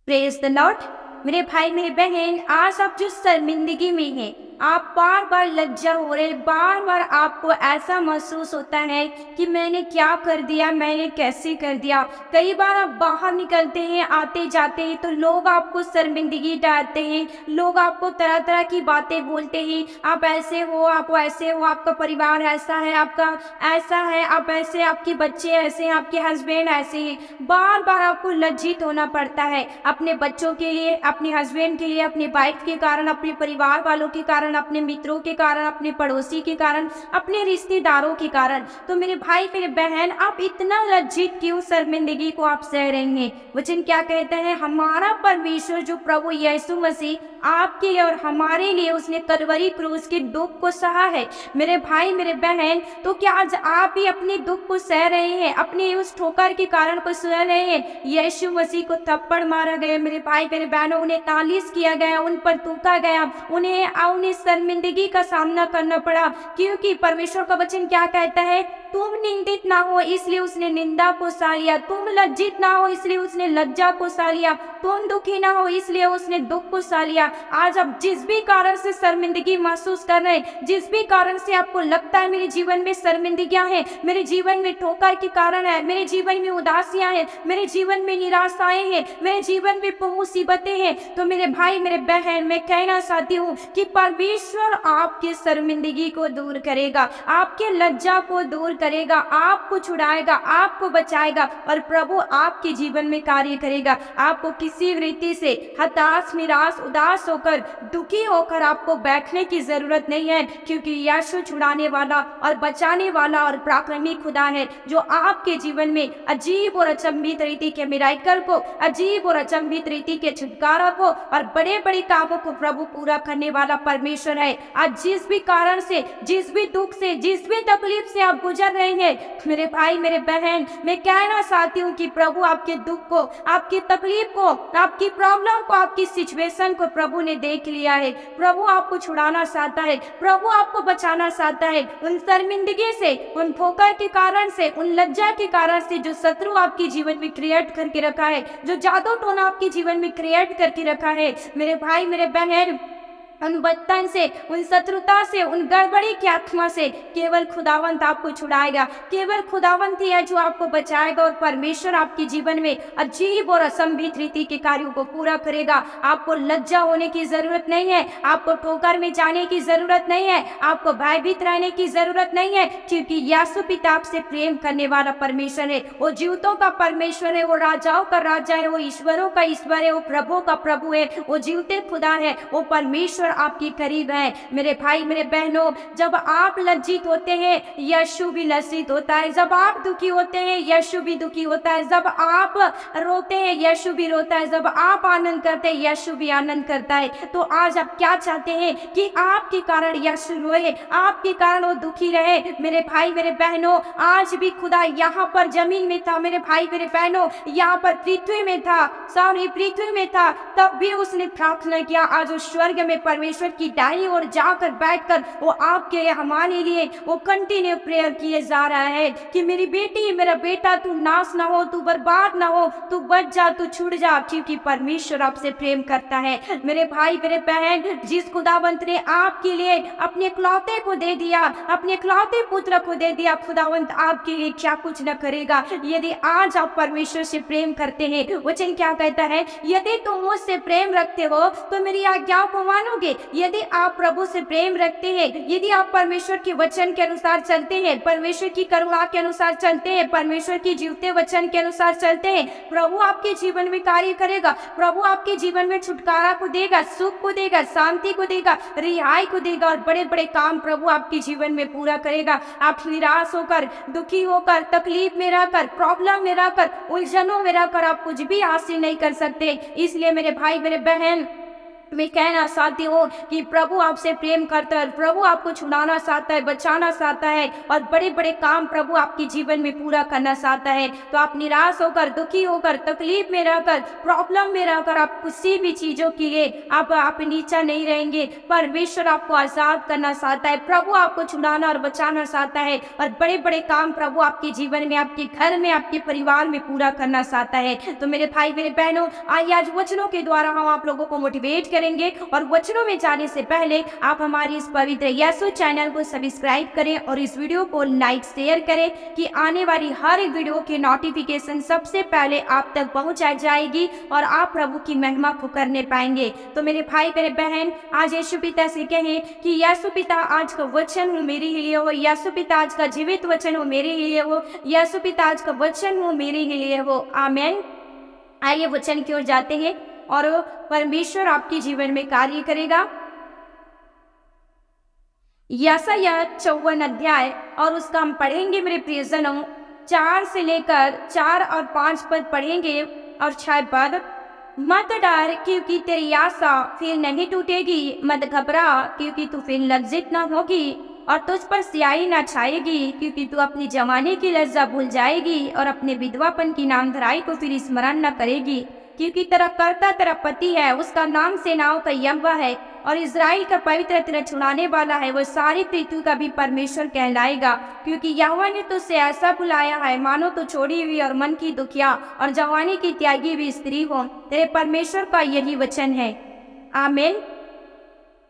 Praise the Lord. मेरे भाई मेरे बहन, आज आप जो शर्मिंदगी में हैं, आप बार बार लज्जा हो रहे, बार बार आपको ऐसा महसूस होता है कि मैंने क्या कर दिया, मैंने कैसे कर दिया। कई बार आप बाहर निकलते हैं, आते जाते हैं तो लोग आपको शर्मिंदगी डालते हैं, लोग आपको तरह तरह की बातें बोलते हैं। आप ऐसे हो, आप वैसे हो, आपका परिवार ऐसा है, आपका ऐसा है, आप ऐसे, आपके बच्चे ऐसे हैं, आपके हस्बैंड ऐसे हैं। बार बार आपको लज्जित होना पड़ता है अपने बच्चों के लिए, अपने हस्बैंड के लिए, अपने वाइफ के कारण, अपने परिवार वालों के कारण, अपने मित्रों के कारण, अपने पड़ोसी के कारण, अपने रिश्तेदारों के कारण। तो मेरे भाई मेरे बहन, आप इतना लज्जित क्यों शर्मिंदगी को आप सह रहे हैं? वचन क्या कहते हैं? हमारा परमेश्वर जो प्रभु यीशु मसीह आपके लिए और हमारे लिए उसने कलवरी क्रूस के दुख को सहा है। मेरे भाई मेरे बहन, तो क्या आज आप भी अपने दुख को सह रहे हैं? अपने उस ठोकर के कारण को सह रहे हैं? यीशु मसीह को थप्पड़ मारा गया मेरे भाई मेरे बहनों, उन्हें नालिश किया गया, उन पर थूका गया, उन्हें शर्मिंदगी का सामना करना पड़ा। क्योंकि परमेश्वर का वचन क्या कहता है? तुम निंदित ना हो इसलिए उसने निंदा को सह लिया, तुम लज्जित ना हो इसलिए उसने लज्जा को सह लिया, तुम दुखी ना हो इसलिए उसने दुख को सह लिया। आज आप जिस भी कारण से शर्मिंदगी महसूस कर रहे हैं, जिस भी कारण से आपको लगता है मेरे जीवन में शर्मिंदगियां हैं, मेरे जीवन में ठोकर के कारण है, मेरे जीवन में उदासियां हैं, मेरे जीवन में निराशाएं हैं, मेरे जीवन में मुसीबतें हैं, तो मेरे भाई मेरे बहन, मैं कहना चाहती हूँ कि परमेश्वर आपकी शर्मिंदगी को दूर करेगा, आपके लज्जा को दूर करेगा, आपको छुड़ाएगा, आपको बचाएगा और प्रभु आपके जीवन में कार्य करेगा। आपको किसी रीति से हताश, निराश, उदास होकर, दुखी होकर आपको बैठने की जरूरत नहीं है, क्योंकि यीशु छुड़ाने वाला और बचाने वाला और पराक्रमी खुदा है, जो आपके जीवन में अजीब और अचंभित रीति के मिराकल को, अजीब और अचंभित रीति के छुटकारा को और बड़े बड़े कामों को प्रभु पूरा करने वाला परमेश्वर है। आज जिस भी कारण से, जिस भी दुख से, जिस भी तकलीफ से आप गुजर रहे हैं, मेरे भाई मेरे बहन, मैं कहना चाहती हूँ कि प्रभु आपके दुख को, आपकी तकलीफ को, आपकी प्रॉब्लम को, आपकी सिचुएशन को प्रभु ने देख लिया है। प्रभु आपको छुड़ाना चाहता है, प्रभु आपको बचाना चाहता है उन शर्मिंदगी से, उन ठोकर के कारण से, उन लज्जा के कारण से जो शत्रु आपके जीवन में क्रिएट करके रखा है, जो जादू टोना आपके जीवन में क्रिएट करके रखा है। मेरे भाई मेरे बहन, उन बंधन से, उन शत्रुता से, उन गड़बड़ी की आत्मा से केवल खुदावंत आपको छुड़ाएगा, केवल खुदावंत ही है जो आपको बचाएगा और परमेश्वर आपके जीवन में अजीब और असंभित रीति के कार्यों को पूरा करेगा। आपको लज्जा होने की जरूरत नहीं है, आपको ठोकर में जाने की जरूरत नहीं है, आपको भयभीत रहने की जरूरत नहीं है, क्योंकि यीशु पिता आपसे प्रेम करने वाला परमेश्वर है। वो जीवतों का परमेश्वर है, वो राजाओं का राजा है, वो ईश्वरों का ईश्वर है, वो प्रभु का प्रभु है, वो जीवते खुदा है, वो परमेश्वर आपके करीब है। मेरे भाई मेरे बहनों, जब आप लज्जित होते हैं, यीशु भी लज्जित होता है। जब आप दुखी होते हैं, यीशु भी दुखी होता है। जब आप रोते हैं, यीशु भी रोता है। जब आप आनंद करते हैं, यीशु भी आनंद करता है। तो आज आप क्या चाहते हैं? कि आपके कारण यीशु रोए, आपके कारण वो दुखी रहे। मेरे भाई मेरे बहनों, आज भी खुदा यहाँ पर जमीन में था, मेरे भाई मेरे बहनों, यहाँ पर पृथ्वी में था, सारी पृथ्वी में था, तब भी उसने प्रार्थना किया। आज उस स्वर्ग में परमेश्वर की दाईं ओर जाकर बैठकर वो आपके लिए, हमारे लिए वो कंटिन्यू प्रेयर किए जा रहा है कि मेरी बेटी, मेरा बेटा, तू नाश ना हो, तू बर्बाद ना हो, तू बच जा, तू छूट जा, क्योंकि परमेश्वर आपसे प्रेम करता है। मेरे भाई मेरे बहन, जिस खुदावंत ने आपके लिए अपने इकलौते को दे दिया, अपने इकलौते पुत्र को दे दिया, खुदावंत आपके लिए क्या कुछ न करेगा यदि आज आप परमेश्वर से प्रेम करते हैं। वचन क्या कहता है? यदि तुम मुझसे प्रेम रखते हो तो मेरी आज्ञाओं को मानोगे। यदि आप प्रभु से प्रेम रखते हैं, यदि आप परमेश्वर के वचन के अनुसार चलते हैं, परमेश्वर की करुणा के अनुसार चलते हैं, परमेश्वर की जीवते वचन के अनुसार चलते हैं, प्रभु आपके जीवन में कार्य करेगा। प्रभु आपके जीवन में छुटकारा को देगा, सुख को देगा, शांति को देगा, रिहाई को देगा और बड़े बड़े काम प्रभु आपके जीवन में पूरा करेगा। आप निराश होकर, दुखी होकर, तकलीफ में रहकर, प्रॉब्लम में रहकर, उलझनों में रहकर आप कुछ भी हासिल नहीं कर सकते। इसलिए मेरे भाई मेरे बहन, मैं कहना चाहती हूँ कि प्रभु आपसे प्रेम करता है, प्रभु आपको छुड़ाना चाहता है, बचाना चाहता है और बड़े बड़े काम प्रभु आपके जीवन में पूरा करना चाहता है। तो आप निराश होकर, दुखी होकर, तकलीफ में रहकर, प्रॉब्लम में रहकर आप किसी भी चीज़ों के लिए आप नीचा नहीं रहेंगे। परमेश्वर आपको आज़ाद करना चाहता है, प्रभु आपको छुड़ाना और बचाना चाहता है और बड़े बड़े काम प्रभु आपके जीवन में, आपके घर में, आपके परिवार में पूरा करना चाहता है। तो मेरे भाई मेरे बहनों, आइए आज वचनों के द्वारा हम आप लोगों को मोटिवेट करेंगे और वचनों में जाने से पहले आप हमारी इस पवित्र यीशु चैनल को सब्सक्राइब करें और इस वीडियो को लाइक शेयर करें कि आने वाली हर एक वीडियो की नोटिफिकेशन सबसे पहले आप तक पहुंचाई जाएगी और आप प्रभु की महिमा को करने पाएंगे। तो मेरे भाई मेरे बहन, आज यीशु पिता से कहें कि यीशु पिता आज का वचन हो मेरे लिए हो, यीशु पिता आज का जीवित वचन हो मेरे लिए हो, यीशु पिता आज का वचन हो मेरे लिए हो। आमीन। आइए वचन की ओर जाते हैं और परमेश्वर आपके जीवन में कार्य करेगा। यशायाह 54 अध्याय और उसका हम पढ़ेंगे मेरे प्रियजनों, 4 से लेकर 4 और 5 पद पढ़ेंगे और 6 पद। मत डर क्योंकि तेरी आशा फिर नहीं टूटेगी, मत घबरा क्योंकि तू फिर लज्जित न होगी और तुझ पर स्याही न छाएगी, क्योंकि तू अपनी जवानी की लज्जा भूल जाएगी और अपने विधवापन की नामधराई को फिर स्मरण न करेगी। क्योंकि तेरा कर्ता तेरा पति है, उसका नाम सेनाओं का यहोवा है और इज़राइल का पवित्र तेरा छुड़ाने वाला है। वो सारी पृथ्वी का भी परमेश्वर कहलाएगा, क्योंकि यहोवा ने तुझसे ऐसा बुलाया है मानो तो छोड़ी हुई और मन की दुखिया और जवानी की त्यागी हुई स्त्री हो। तेरे परमेश्वर का यही वचन है। आमीन।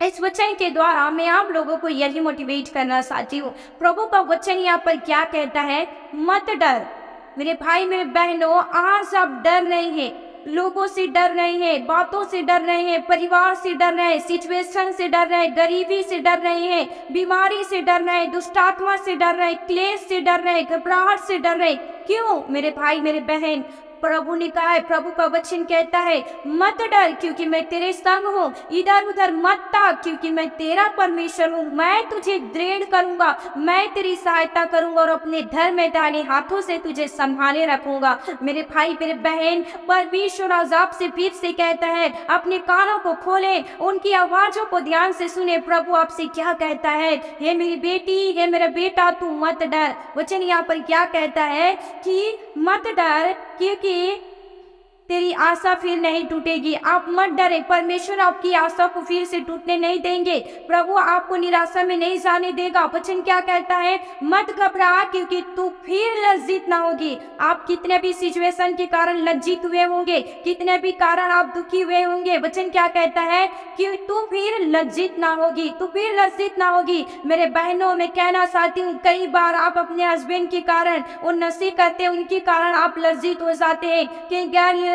इस वचन के द्वारा मैं आप लोगों को यही मोटिवेट करना चाहती हूँ। प्रभु का वचन यहाँ पर क्या कहता है? मत डर। मेरे भाई मेरे बहनों, आज आप डर नहीं है, लोगों से डर रहे हैं, बातों से डर रहे हैं, परिवार से डर रहे हैं, सिचुएशन से डर रहे हैं, गरीबी से डर रहे हैं, बीमारी से डर रहे हैं, दुष्टात्मा से डर रहे हैं, क्लेश से डर रहे हैं, घबराहट से डर रहे हैं। क्यों मेरे भाई मेरे बहन? प्रभु ने कहा है, प्रभु का वचन कहता है मत डर क्योंकि मैं तेरे संग हूँ, इधर उधर मत ताक क्योंकि मैं तेरा परमेश्वर हूँ। मैं तुझे दृढ़ करूंगा, मैं तेरी सहायता करूंगा और अपने धर्मदानी हाथों से तुझे संभाले रखूंगा। मेरे भाई मेरे बहन, परमेश्वर आज आपसे फिर से कहता है, अपने कानों को खोलें, उनकी आवाजों को ध्यान से सुने। प्रभु आपसे क्या कहता है? हे मेरी बेटी, हे मेरा बेटा, तू मत डर। वचन यहाँ पर क्या कहता है कि मत डर क्योंकि तेरी आशा फिर नहीं टूटेगी। आप मत डरे, परमेश्वर आपकी आशा को फिर से टूटने नहीं देंगे। प्रभु आपको निराशा में नहीं जाने देगा। वचन क्या कहता है? मत घबरा क्योंकि तू फिर लज्जित ना होगी। आप कितने भी सिचुएशन के कारण लज्जित हुए होंगे, कितने भी कारण आप दुखी हुए होंगे, वचन क्या कहता है कि तू फिर लज्जित ना होगी, तू फिर लज्जित ना होगी। मेरे बहनों, मैं कहना चाहती हूँ, कई बार आप अपने हस्बैंड के कारण, वो नशे करते हैं उनके कारण आप लज्जित हो जाते हैं, कि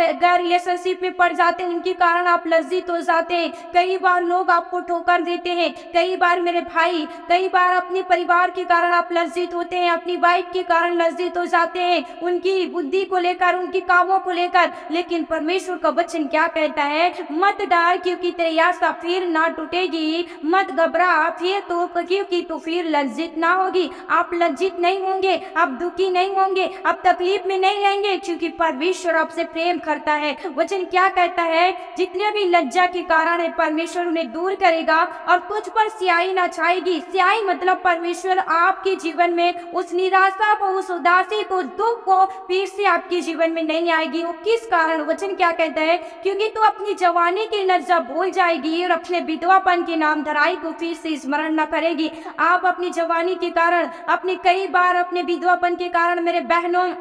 गैर रिलेशनशिप में पड़ जाते हैं उनके कारण आप लज्जित हो जाते हैं। कई बार लोग आपको ठोकर देते हैं, कई बार मेरे भाई, कई बार अपने परिवार के कारण आप लज्जित होते हैं, अपनी वाइफ के कारण लज्जित हो जाते हैं, उनकी बुद्धि को लेकर, उनकी कामों को लेकर। लेकिन परमेश्वर का वचन क्या कहता है? मत डर क्योंकि तेरी आशा फिर ना टूटेगी, मत घबरा फिर तो क्योंकि तू फिर लज्जित ना होगी। आप लज्जित नहीं होंगे, आप दुखी नहीं होंगे, आप तकलीफ में नहीं रहेंगे, क्योंकि परमेश्वर आपसे प्रेम करता है। वचन क्या कहता है? जितने भी लज्जा के कारण है परमेश्वर उन्हें दूर करेगा और तुझ पर स्याही ना छाएगी। स्याही मतलब परमेश्वर आपके जीवन में उस निराशा को, उस उदासी को, दुख को फिर से आपके जीवन में नहीं आएगी। वो किस कारण? वचन क्या कहता है? क्योंकि तू अपनी जवानी की लज्जा भूल जाएगी और अपने विधवापन की नामधराई को फिर से स्मरण न करेगी। आप अपनी जवानी के कारण, अपने कई बार अपने विधवापन के कारण मेरे बहनों,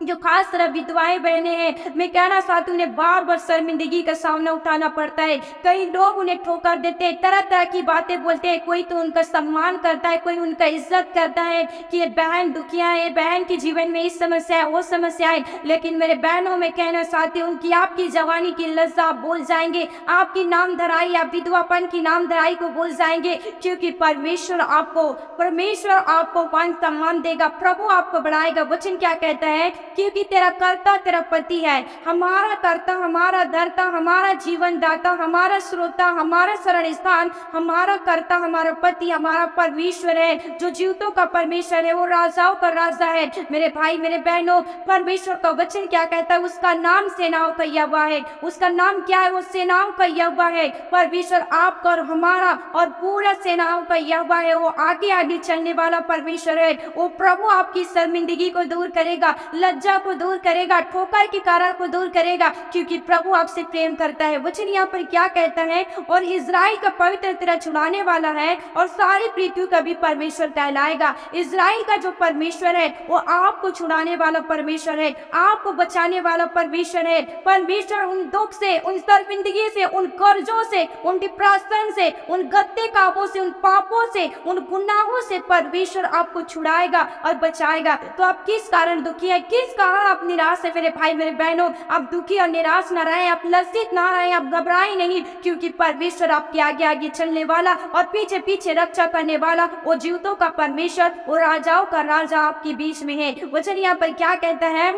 जो खास तरह विधवाएं बहने हैं, मैं कहना चाहती हूँ, उन्हें बार बार शर्मिंदगी का सामना उठाना पड़ता है। कई लोग उन्हें ठोकर देते हैं, तरह तरह की बातें बोलते हैं। कोई तो उनका सम्मान करता है, कोई उनका इज्जत करता है कि ये बहन दुखिया है, बहन के जीवन में इस समस्या है, वो समस्या है। लेकिन मेरे बहनों, मैं कहना चाहती हूँ कि आपकी जवानी की लज्जा आप भूल जाएंगे, आपकी नामधराई, आप विधवापन की नामधराई को भूल जाएंगे, क्योंकि परमेश्वर आपको मान सम्मान देगा, प्रभु आपको बढ़ाएगा। वचन क्या कहता है? क्योंकि तेरा कर्ता तेरा पति है। हमारा कर्ता, हमारा धर्ता, हमारा जीवन दाता, हमारा श्रोता, हमारा शरण स्थान, हमारा कर्ता, हमारा पति, हमारा परमेश्वर है, जो जीवतों का परमेश्वर है, वो राजाओं का राजा है। मेरे भाई मेरे बहनों, परमेश्वर का वचन क्या कहता है? उसका नाम सेनाओं का यहोवा है। उसका नाम क्या है? वो सेनाओं का यहोवा है। परमेश्वर आपका और हमारा और पूरा सेनाओं का यहोवा है। वो आगे आगे चलने वाला परमेश्वर है। वो प्रभु आपकी शर्मिंदगी को दूर करेगा, लज्जा को दूर करेगा, ठोकर के कारण को दूर करेगा, क्योंकि प्रभु आपसे प्रेम करता है। वचन यहाँ पर क्या कहता है? और इजराइल का पवित्र तेरा छुड़ाने वाला है और सारी पृथ्वी का भी परमेश्वर कहलाएगा। इजराइल का जो परमेश्वर है वो आपको छुड़ाने वाला परमेश्वर है, आपको बचाने वाला परमेश्वर है। परमेश्वर उन दुख से, उन शर्मिंदगी से, उन कर्जों से, उन डिप्रेशन से, उन गत्ते काबों से, उन पापों से, उन गुनाहों से परमेश्वर आपको छुड़ाएगा और बचाएगा। तो आप किस कारण दुखी है? किस कारण आप निराश है? मेरे भाई मेरे बहनों, आप दुखी और निराश न रहे, आप लज्जित ना रहे, आप घबराए नहीं, क्योंकि परमेश्वर आपके आगे आगे चलने वाला और पीछे पीछे रक्षा करने वाला, वो जीवतों का परमेश्वर, वो राजाओं का राजा आपके बीच में है। वचन यहाँ पर क्या कहता है?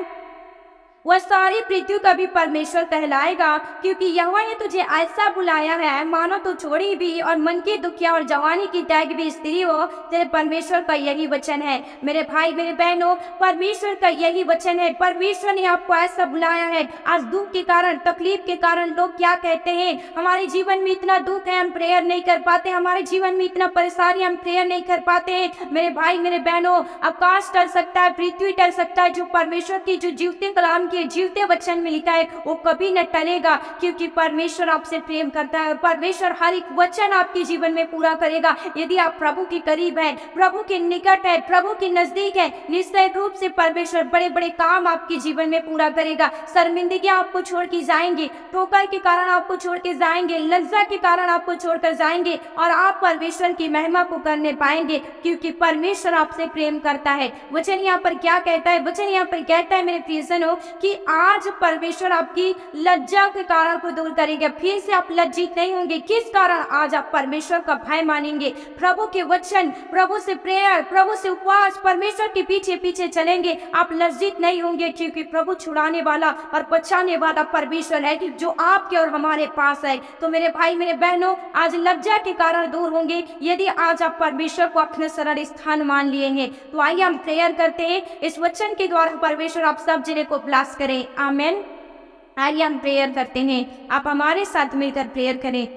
वह सारी पृथ्वी का भी परमेश्वर कहलाएगा, क्योंकि यहोवा ने तुझे ऐसा बुलाया है मानो तो छोड़ी भी और मन की दुखिया और जवानी की त्याग भी स्त्री हो। तेरे परमेश्वर का यही वचन है। मेरे भाई मेरे बहनों, परमेश्वर का यही वचन है। परमेश्वर ने आपको ऐसा बुलाया है। आज दुख के कारण, तकलीफ के कारण लोग क्या कहते हैं? हमारे जीवन में इतना दुख है, हम प्रेयर नहीं कर पाते, हमारे जीवन में इतना परेशानी, हम प्रेयर नहीं कर पाते हैं। मेरे भाई मेरे बहनों, आकाश टल सकता है, पृथ्वी टल सकता है, जो परमेश्वर की जो जीवते कलाम के जीवते वचन में लिखा है वो कभी न टलेगा, क्योंकि परमेश्वर आपसे प्रेम करता है। परमेश्वर हर एक वचन आपके जीवन में पूरा करेगा। यदि आप प्रभु के करीब हैं, प्रभु के निकट है, प्रभु के नजदीक है, निश्चय रूप से परमेश्वर बड़े बड़े काम आपके जीवन में पूरा करेगा। शर्मिंदगी आपको छोड़ के जाएंगे, ठोकर के कारण आपको छोड़ के जाएंगे, लज्जा के कारण आपको छोड़कर जाएंगे, और आप परमेश्वर की महिमा को करने पाएंगे, क्योंकि परमेश्वर आपसे प्रेम करता है। वचन यहाँ पर क्या कहता है? वचन यहाँ पर कहता है मेरे प्रियजनों कि आज परमेश्वर आपकी लज्जा के कारण को दूर करेंगे। फिर से आप लज्जित नहीं होंगे। किस कारण? आज आप परमेश्वर का भय मानेंगे, प्रभु के वचन, प्रभु से प्रेयर, प्रभु से उपवास, परमेश्वर के पीछे पीछे चलेंगे। आप लज्जित नहीं होंगे, क्योंकि प्रभु छुड़ाने वाला और बचाने वाला परमेश्वर है, जो आपके और हमारे पास है। तो मेरे भाई मेरे बहनों, आज लज्जा के कारण दूर होंगे यदि आज आप परमेश्वर को अपने शरण स्थान मान लिए हैं। तो आइए हम प्रेयर करते हैं, इस वचन के द्वारा परमेश्वर आप सब जने को ब्लेस करें। आमीन। आइए हम प्रेयर करते हैं, आप हमारे साथ मिलकर प्रेयर करें।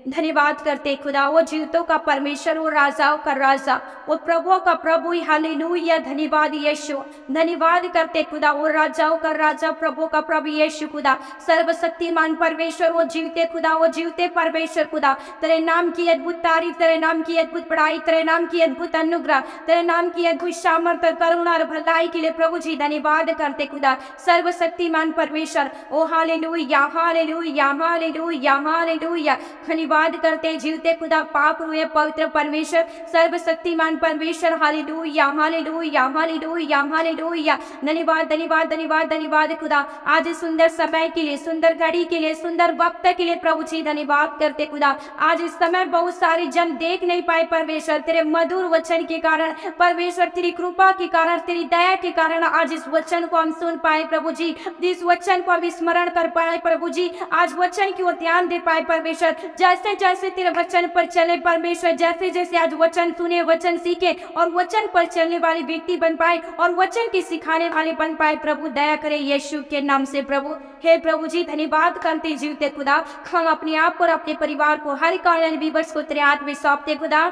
धन्यवाद करते खुदा, वो जीवतों का परमेश्वर, वो राजाओं का राजा, वो प्रभुओं का प्रभु। हालेलुया, धन्यवाद यीशु। धन्यवाद करते खुदा, वो राजाओं का राजा, प्रभु का प्रभु यीशु खुदा, सर्वशक्तिमान परमेश्वर, वो जीवते खुदा, वो जीवते परमेश्वर खुदा। तेरे नाम की अद्भुत तारीफ, तेरे नाम की अद्भुत बड़ाई, तेरे नाम की अद्भुत अनुग्रह, तेरे नाम की अद्भुत सामर्थ्य, करुणा और भलाई के लिए प्रभु जी धन्यवाद करते खुदा, सर्वशक्तिमान परमेश्वर। ओ हालेलुया, हालेलुया, हालेलुया, हालेलुया। धन्यवाद करते जीवते खुदा, पाक हुए पवित्र परमेश्वर, सर्वशक्तिमान परमेश्वर। Hallelujah, hallelujah, hallelujah, hallelujah. धन्यवाद धन्यवाद धन्यवाद धन्यवाद खुदा, आज इस सुंदर समय के लिए, सुंदर घड़ी के लिए, सुंदर वक्त के लिए प्रभु जी धन्यवाद करते खुदा। आज इस समय बहुत सारे जन देख नहीं पाए परमेश्वर, तेरे मधुर वचन के कारण परमेश्वर, तेरी कृपा के कारण, तेरी दया के कारण आज इस वचन को हम सुन पाए प्रभु जी, इस वचन को हम स्मरण कर पाए प्रभु जी। आज वचन की ओर ध्यान दे पाए परमेश्वर, जैसे जैसे तेरे वचन पर चले परमेश्वर, जैसे जैसे आज वचन सुने, वचन सीखे और वचन पर चलने वाले व्यक्ति बन पाए और वचन की सिखाने वाले बन पाए। प्रभु दया करे यीशु के नाम से प्रभु। हे प्रभु जी, धन्यवाद करते जीवते खुदा, हम अपने आप और अपने परिवार को, हर कारण विवश को तेरे हाथ में सौंपते खुदा।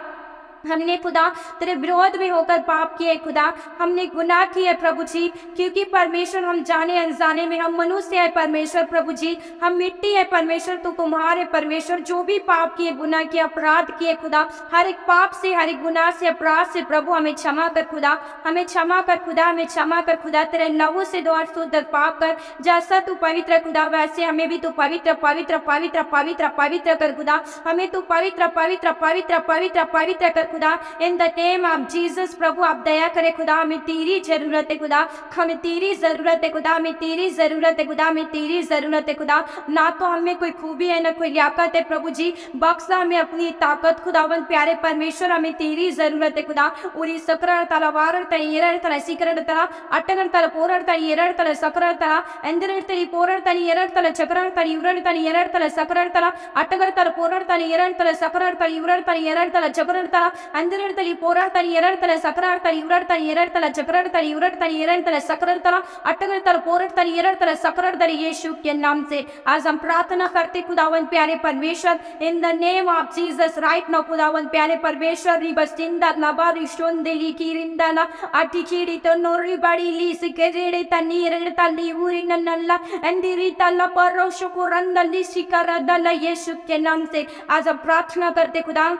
हमने खुदा तेरे विरोध में होकर पाप किए खुदा, हमने गुनाह किए प्रभु जी, क्योंकि परमेश्वर हम जाने अनजाने में, हम मनुष्य है परमेश्वर, प्रभु जी हम मिट्टी है परमेश्वर, तो तुम्हारे परमेश्वर जो भी पाप किए, गुनाह किए, अपराध किए खुदा, हर एक पाप से, हर एक गुनाह से, अपराध से प्रभु हमें क्षमा कर खुदा, हमें क्षमा कर खुदा, हमें क्षमा कर खुदा। तेरे लहू से द्वार शुद्ध पाप कर, जैसा तू पवित्र खुदा वैसे हमें भी तू पवित्र पवित्र पवित्र पवित्र पवित्र कर खुदा, हमें तू पवित्र पवित्र पवित्र पवित्र पवित्र कर खुदा, in the name of Jesus प्रभु आप दया करे खुदा, हमें तेरी जरूरत है खुदा, हमें तेरी जरूरत है खुदा, हमें तेरी जरूरत है खुदा, हमें तेरी जरूरत है खुदा। ना तो हमें कोई खूबी है ना कोई लियाकत है प्रभु जी, बख्शा हमें अपनी ताकत खुदावन प्यारे परमेश्वर, हमें तेरी जरूरत है खुदा। उरी सकरण तला वारण तला येरण तला सीकरण तला अटनर तला पोरण तला येरण तला सकरण तला एंदरण तली पोरण तला येरण तला चक्रण तला युरण तला येरण तला सकरण तला अटगर तला पोरण तला येरण तला सकरण तला युरण तला येरण तला चक्रण तला एंदरण तली पोरण तला येरण तला सकरण तला युरण तला येरण तला चक्रण तला युरण तला येरण तला सकरण तला अटगर तला पोरण तला येरण तला सकरण तला यीशु के नाम से आज हम प्रार्थना करते खुदावन प्यारे परमेश्वर, इन the name of Jesus right now खुदावन प्यारे परमेश्वर, रिबस्टिंदा लबारी शोंदेली कीरिंदाला अटिकीडी तो नोरी बड़ी लीस केरेडे तनीरेड तली ऊरी नन्नला अंदिरी तला परोशो कुरंदली शिकरदला यीशु के नाम से आज हम प्रार्थना करते खुदा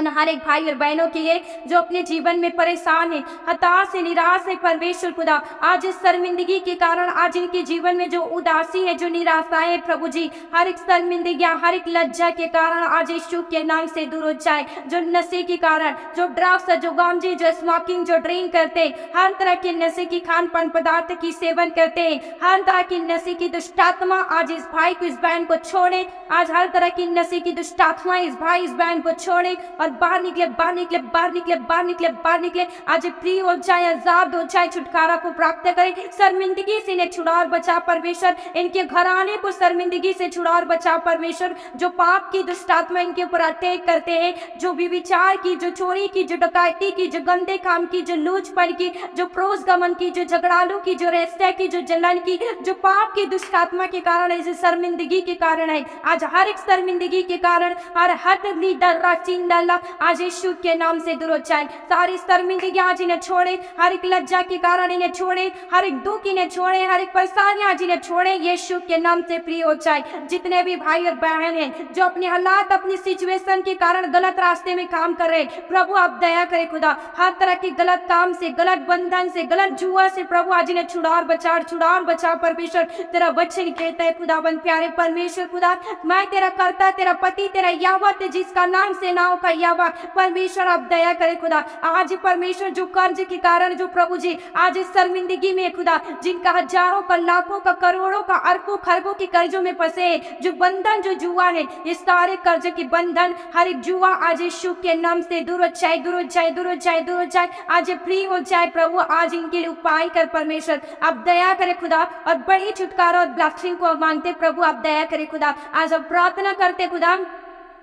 हर एक भाई और बहनों के लिए जो अपने जीवन में परेशान है, हताश है, निराश है परमेश्वर खुदा, आज इस शर्मिंदगी के कारण, आज इनके जीवन में जो उदासी है, जो निराशा है प्रभु जी, हर एक शर्मिंदगियां, हर एक लज्जा के कारण आज यीशु के नाम से दूर हो जाए। जो नशे के कारण, जो ड्रग्स, जो गांजे, जो स्मोकिंग, जो ड्रिंक करते, हर तरह के नशे की खान पान पदार्थ की सेवन करते, हर तरह की नशे की दुष्टात्मा आज इस भाई को, इस बहन को छोड़े। आज हर तरह की नशे की दुष्टात्मा इस भाई, इस बहन को छोड़े और बाहर निकले, बाहर निकले, बाहर निकले, बाहर निकले, बाहर निकले। आज फ्री हो जाए, आजाद हो जाए, छुटकारा को प्राप्त करे। शर्मिंदगी से इन्हें छुड़ा और बचा परमेश्वर, इनके घराने को शर्मिंदगी से छुड़ा और बचा परमेश्वर। जो पाप की दुष्टात्मा इनके ऊपर अटैक करते हैं, जो विचार की, जो चोरी की, जो डकैती की, जो गंदे काम की, जो लूचपन की, जो प्रोस गमन की, जो झगड़ालू की, जो रेस्ता की, जो जलन की, जो पाप की दुष्टात्मा के कारण है, शर्मिंदगी के कारण है। आज हर एक शर्मिंदगी के कारण, हर हद आज यीशु के नाम से दूर हो जाए। सारी शर्मिंदगी आज इन्हें छोड़े, हर एक लज्जा के कारण इन्हें छोड़े, हर एक दुख इन्हें छोड़े, हर एक परेशानी आज इन्हें छोड़े, यीशु के नाम से फ्री हो जाए। जितने भी भाई और बहन हैं जो अपने हालात, अपनी सिचुएशन के कारण गलत रास्ते में काम कर रहे, प्रभु आप दया करें खुदा। हर तरह के गलत काम से, गलत बंधन से, गलत जुआ से प्रभु आज इन्हें छुड़ा और बचा परमेश्वर। तेरा वचन कहता है खुदावन प्यारे परमेश्वर खुदा, मैं तेरा कर्ता, तेरा पति, तेरा यावा, जिसका नाम से नाव का यावा परमेश्वर आप दया करे खुदा। आज परमेश्वर जो कर्ज के कारण, जो प्रभु जी आज इस शर्मिंदगी में खुदा, जिनका हजारों का, लाखों का, करोड़ों का, अरबों खरबों के कर्जों में फंसे, जो बंधन, जो जुआ है, इस सारे कर्ज के बंधन, हर एक जुआ आज यीशु के नाम से दूर हो जाए, दूर हो जाए, दूर हो जाए, दूर हो जाए। आज फ्री हो जाए प्रभु, आज इनके लिए उपाय कर परमेश्वर आप दया करे खुदा। और बड़ी छुटकारा और ब्लेसिंग को मांगते प्रभु आप दया करे खुदा। आज हम प्रार्थना करते खुदा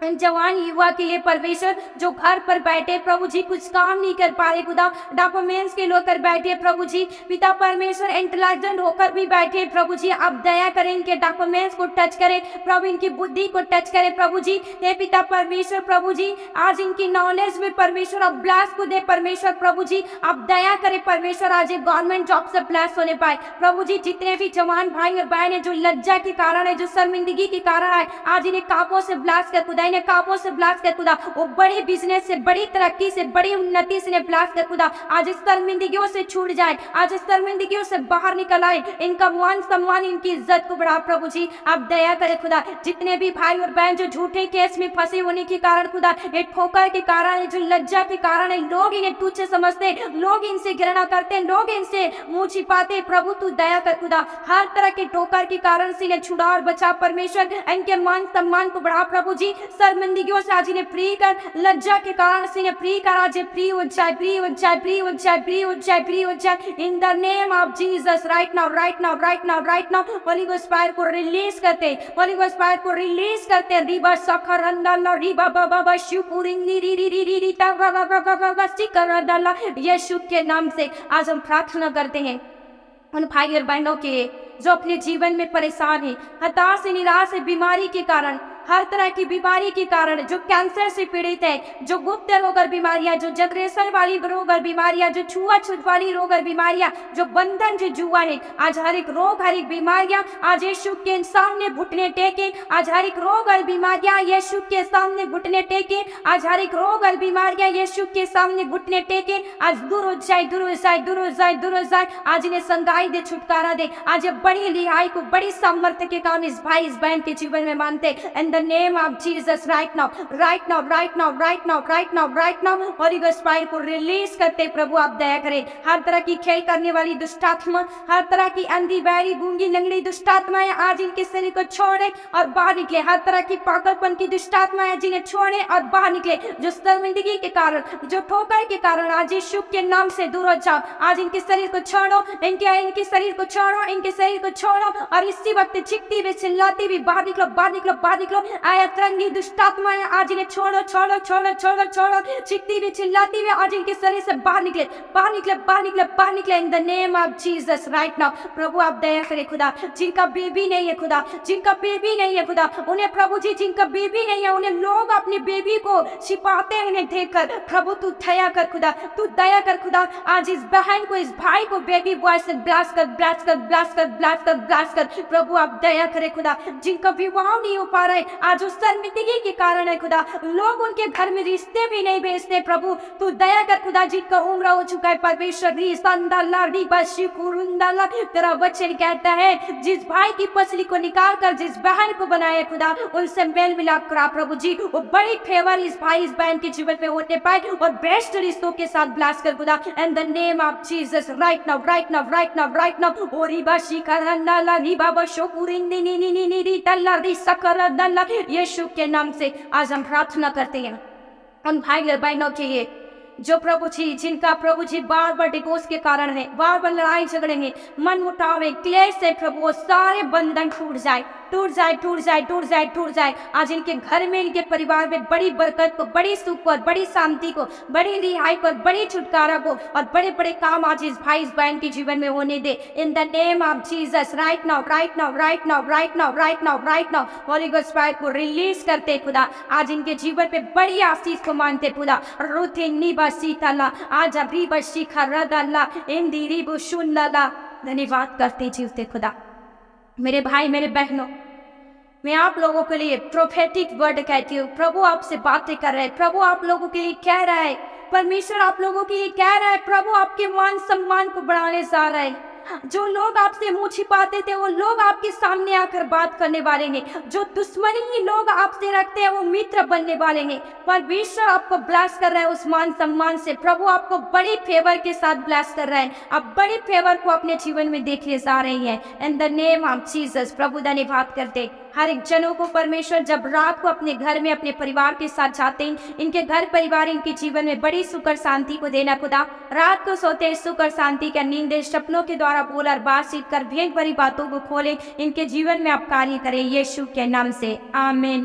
जवान युवा के लिए परमेश्वर, जो घर पर बैठे प्रभु जी, कुछ काम नहीं कर पा रहे खुदा, डॉक्यूमेंट्स के लेकर बैठे प्रभु जी, पिता परमेश्वर इंटेलिजेंट होकर भी बैठे प्रभु जी, आप दया करें, इनके डॉक्यूमेंट्स को टच करें प्रभु, इनकी बुद्धि को टच करें प्रभु जी। हे पिता परमेश्वर प्रभु जी, आज इनकी नॉलेज में परमेश्वर आप ब्लेस को दे परमेश्वर प्रभु जी, आप दया करें परमेश्वर। आज एक गवर्नमेंट जॉब से ब्लेस होने पाए प्रभु जी। जितने भी जवान भाई और बहन है जो लज्जा के कारण है, जो शर्मिंदगी के कारण है, आज इन्हें काबू से ब्लेस कर खुदा, इन्हें काबू से ब्लास्ट कर खुदा। वो बड़े बिजनेस से, बड़ी तरक्की से, बड़ी उन्नति से ब्लास्ट कर खुदा। आज इस शर्मिंदगियों से छूट जाए, आज इस शर्मिंदगियों से बाहर निकल आए, इनका मान सम्मान, इनकी इज्जत को बढ़ा प्रभु जी, आप दया करें खुदा। जितने भी भाई और बहन जो झूठे केस में फंसे होने के कारण खुदा, एक ठोकर के कारण है, जो लज्जा के कारण है, लोग इन्हें तुच्छ समझते, लोग इनसे घृणा करते, लोग इनसे मुंह छिपाते, प्रभु तू दया कर खुदा। हर तरह के ठोकर के कारण से इन्हें छुड़ा और बचा परमेश्वर, इनके मान सम्मान को बढ़ा प्रभु जी। शर्मिंदगियों से आज इन्हें फ्री कर, लज्जा के कारण से इन्हें फ्री कर, आज फ्री हो जाए, फ्री हो जाए, फ्री हो जाए, फ्री हो जाए, फ्री हो जाए इन the name of Jesus. Right now, right now, right now, right now Holi ghost fire को रिलीज करते, होली गोस्ट फायर को रिलीज करते। रिबा सखर अंदर रिबा बाबा शिवपुरी री री री री री ता बाबा सिकर अंदर यीशु के नाम से आज हम प्रार्थना करते हैं उन भाई और बहनों के जो अपने जीवन में परेशान है, हताश, निराश है, बीमारी के कारण, हर तरह की बीमारी के कारण, जो कैंसर से पीड़ित है, जो गुप्त रोग और बीमारियां, जो जनरेशन वाली रोग और बीमारियां, जो छुआछूत वाली रोग और बीमारियां, जो बंधन, जो जुआ है, आज हर एक रोग, हर एक बीमारियां आज यीशु के सामने घुटने टेके, आज हर एक रोग और बीमारियां यीशु के सामने घुटने टेके, आज हर एक रोग और बीमारियां यीशु के सामने घुटने टेके, आज दूर हो जाए, दूर हो जाए, दूर हो जाए, दूर हो जाए। आज इन्हें संगाई दे, छुटकारा दे, आज बड़ी रिहाई को, बड़ी सामर्थ्य के काम इस भाई, इस बहन के जीवन में मानते। In the the name of Jesus right now, right now, right now, right now, right now, right now. Holy ghost fire को रिलीज करते प्रभु आप दया करें। हर तरह की खेल करने वाली दुष्ट आत्मा, हर तरह की अंधी बहरी गूंगी लंगड़ी दुष्ट आत्माएं आज इनके शरीर को छोड़े और बाहर निकले। हर तरह की पागलपन की दुष्ट आत्माएं जिन्हें छोड़े और बाहर निकले। जो शर्मिंदगी के कारण, जो ठोकर के कारण आज यीशु के नाम से दूर हो जाओ। आज इनके शरीर को छोड़ो, इनके शरीर को छोड़ो, इनके शरीर को छोड़ो और इसी वक्त चीखती हुई चिल्लाती हुई बाहर निकलो, बाहर निकलो, बाहर निकलो। आया तरंगी दुष्ट आत्माएं आज इन्हें छोड़ो, छोड़ो, छोड़ो, छोड़ो, छोड़ो। चीखती हुई चिल्लाती हुई आज इनके शरीर से बाहर निकले, बाहर निकले, बाहर निकले, बाहर निकले in the name of Jesus right now. प्रभु आप दया करें खुदा, जिनका बेबी नहीं है खुदा, जिनका बेबी नहीं है खुदा, उन्हें प्रभु जी जिनका बेबी नहीं है, उन्हें लोग अपने बेबी को छिपाते हैं उन्हें देखकर। प्रभु तू दया कर खुदा, तू दया कर खुदा। आज इस बहन को, इस भाई को बेबी बॉय से ब्लास्ट कर, ब्लास्ट कर, ब्लास्ट कर, ब्लास्ट कर, ब्लास्ट कर। प्रभु आप दया करें खुदा, जिनका विवाह नहीं हो पा रहा है आज उस शर्मिंदगी के कारण है खुदा, लोग उनके घर में रिश्ते भी नहीं भेजते। प्रभु तू दया कर खुदा, जिनका उम्र हो चुका है परमेश्वर तेरा वचन कहता है जिस भाई की पसली को निकाल कर जिस बहन को बनाए खुदा, उनसे मेल मिलाप करा प्रभु जी। वो बड़ी फेवर इस भाई इस बहन के जीवन में होने पाए और बेस्ट रिश्तों के साथ ब्लास्ट कर खुदा in the name of Jesus right now, right now, right now, right now. ओ रिबा शिकरंदाला रिबा बशोकुरिंदी नी नी नी नी री तल्ला री सकरंदाला। यीशु के नाम से आज हम प्रार्थना करते हैं उन भाई और बहनों के लिए जो प्रभु जी, जिनका प्रभु जी बार बार डिवोर्स के कारण है, बार बार लड़ाई झगड़े हैं, मन मुटाव है, क्लेश है प्रभु, वो सारे बंधन टूट जाए, टूट जाए, टूट जाए, टूट जाए, टूट जाए। आज इनके घर में, इनके परिवार में बड़ी बरकत को, बड़ी सुख को, बड़ी शांति को, बड़ी रिहाई को, बड़ी छुटकारा को और बड़े बड़े काम आज इस भाई इस बहन के जीवन में होने दे in the name of Jesus right now, right now, right now, right now, right now, right now. Holy ghost fire को रिलीज करते खुदा, आज इनके जीवन पे बड़ी आशीष को मानते खुदा। रुथे निबा सीताला आज अभी बशिखा रदल्ला इंदिरी बुशुल्ला। धन्यवाद करते जीवते खुदा। मेरे भाई मेरे बहनों, मैं आप लोगों के लिए प्रोफेटिक वर्ड कहती हूँ। प्रभु आपसे बातें कर रहे हैं, प्रभु आप लोगों के लिए कह रहा है, परमेश्वर आप लोगों के लिए कह रहा है, प्रभु आपके मान सम्मान को बढ़ाने जा रहा है। जो लोग आपसे मुंह छिपाते थे वो लोग आपके सामने आकर बात करने वाले हैं। जो दुश्मनी लोग आपसे रखते हैं वो मित्र बनने वाले हैं। परमेश्वर आपको ब्लेस कर रहा है उस मान सम्मान से। प्रभु आपको बड़ी फेवर के साथ ब्लेस कर रहा है। आप बड़ी फेवर को अपने जीवन में देखने जा रही हैं in the name of Jesus. प्रभु धन्यवाद करते हर एक जनों को परमेश्वर जब रात को अपने घर में अपने परिवार के साथ जाते हैं, इनके घर परिवार इनके जीवन में बड़ी सुख और शांति को देना खुदा। रात को सोते सुख और शांति का नींद सपनों के द्वारा बोल और बातचीत कर भेद भरी बातों को खोले, इनके जीवन में आप कार्य करें यीशु के नाम से आमीन।